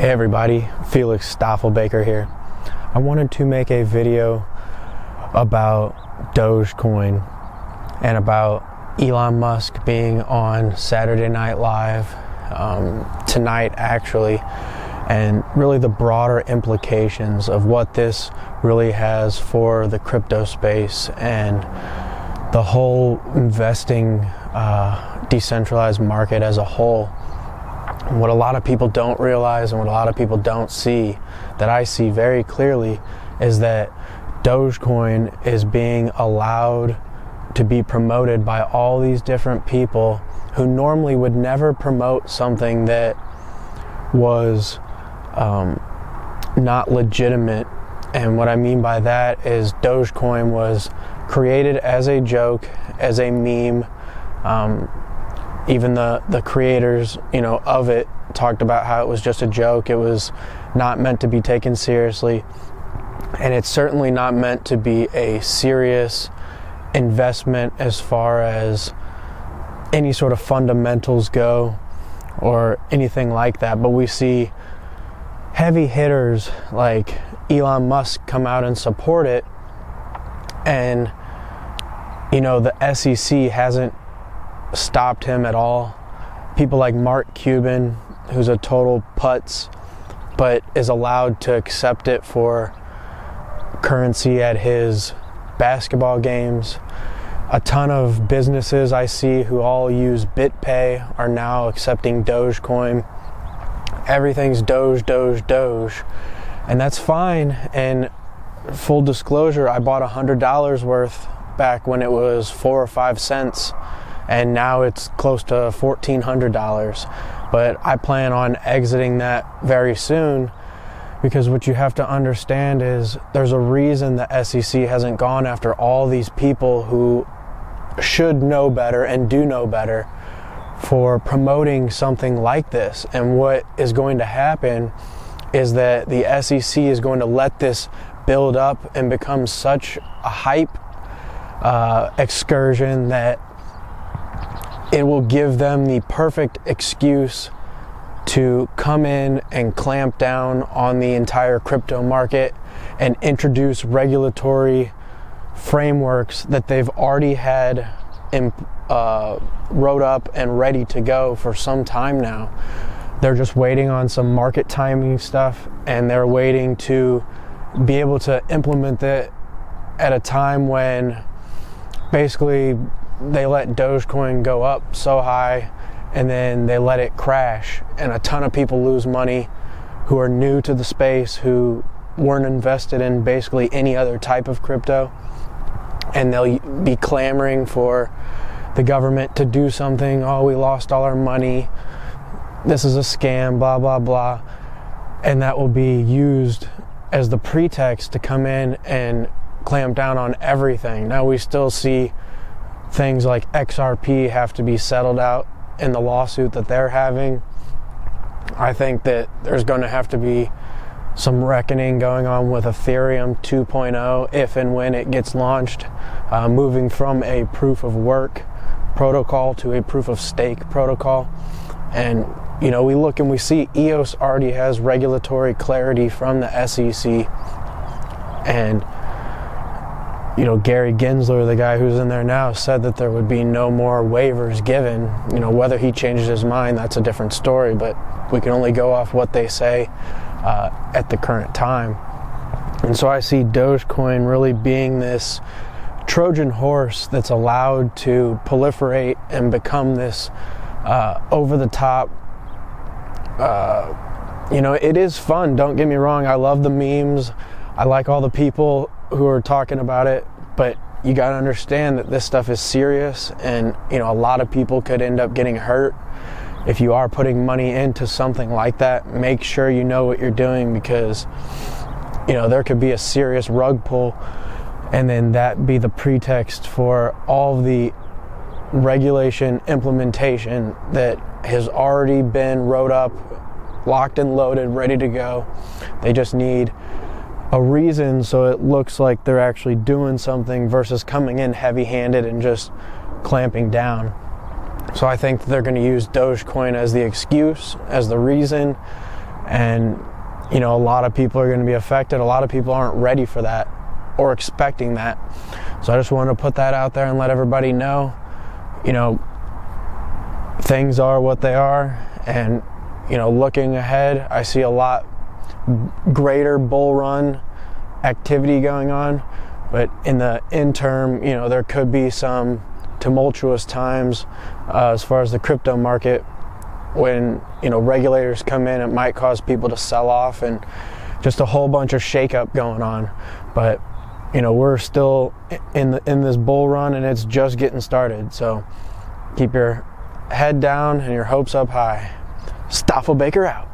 Hey everybody, Felix Staffelbaker here. I wanted to make a video about Dogecoin and about Elon Musk being on Saturday Night Live tonight actually, and really the broader implications of what this really has for the crypto space and the whole investing decentralized market as a whole. What a lot of people don't realize and what a lot of people don't see, that I see very clearly, is that Dogecoin is being allowed to be promoted by all these different people who normally would never promote something that was not legitimate. And what I mean by that is Dogecoin was created as a joke, as a meme. Even the creators, of it talked about how it was just a joke. It was not meant to be taken seriously. And it's certainly not meant to be a serious investment as far as any sort of fundamentals go or anything like that. But we see heavy hitters like Elon Musk come out and support it. And, the SEC hasn't stopped him at all. People like Mark Cuban, who's a total putz, but is allowed to accept it for currency at his basketball games. A ton of businesses I see who all use BitPay are now accepting Dogecoin. Everything's Doge, and that's fine. And full disclosure, I bought $100 worth back when it was 4 or 5 cents. And now it's close to $1,400. But I plan on exiting that very soon, because what you have to understand is there's a reason the SEC hasn't gone after all these people who should know better and do know better for promoting something like this. And what is going to happen is that the SEC is going to let this build up and become such a hype excursion that it will give them the perfect excuse to come in and clamp down on the entire crypto market and introduce regulatory frameworks that they've already had wrote up and ready to go for some time now. They're just waiting on some market timing stuff, and they're waiting to be able to implement it at a time when basically they let Dogecoin go up so high and then they let it crash, and a ton of people lose money who are new to the space, who weren't invested in basically any other type of crypto, and they'll be clamoring for the government to do something. Oh, we lost all our money, this is a scam, blah blah blah, and that will be used as the pretext to come in and clamp down on everything. Now we still see things like XRP have to be settled out in the lawsuit that they're having. I think that there's going to have to be some reckoning going on with Ethereum 2.0 if and when it gets launched, moving from a proof of work protocol to a proof of stake protocol. And we look and we see EOS already has regulatory clarity from the SEC, and Gary Gensler, the guy who's in there now, said that there would be no more waivers given. Whether he changes his mind, that's a different story, but we can only go off what they say at the current time. And so I see Dogecoin really being this Trojan horse that's allowed to proliferate and become this over-the-top. It is fun, don't get me wrong. I love the memes. I like all the people who are talking about it, but you got to understand that this stuff is serious, and a lot of people could end up getting hurt. If you are putting money into something like that, make sure you know what you're doing, because there could be a serious rug pull, and then that be the pretext for all the regulation implementation that has already been wrote up, locked and loaded, ready to go. They just need a reason so it looks like they're actually doing something versus coming in heavy-handed and just clamping down. So I think they're going to use Dogecoin as the excuse, as the reason, And, you know, a lot of people are going to be affected. A lot of people aren't ready for that or expecting that. So I just want to put that out there and let everybody know, you know, things are what they are. And, you know, looking ahead, I see a lot greater bull run activity going on. But in the interim, you know, there could be some tumultuous times as far as the crypto market. When, you know, regulators come in, it might cause people to sell off and just a whole bunch of shakeup going on. But, you know, we're still in this bull run, and it's just getting started. So keep your head down and your hopes up high. Stoffel Baker out.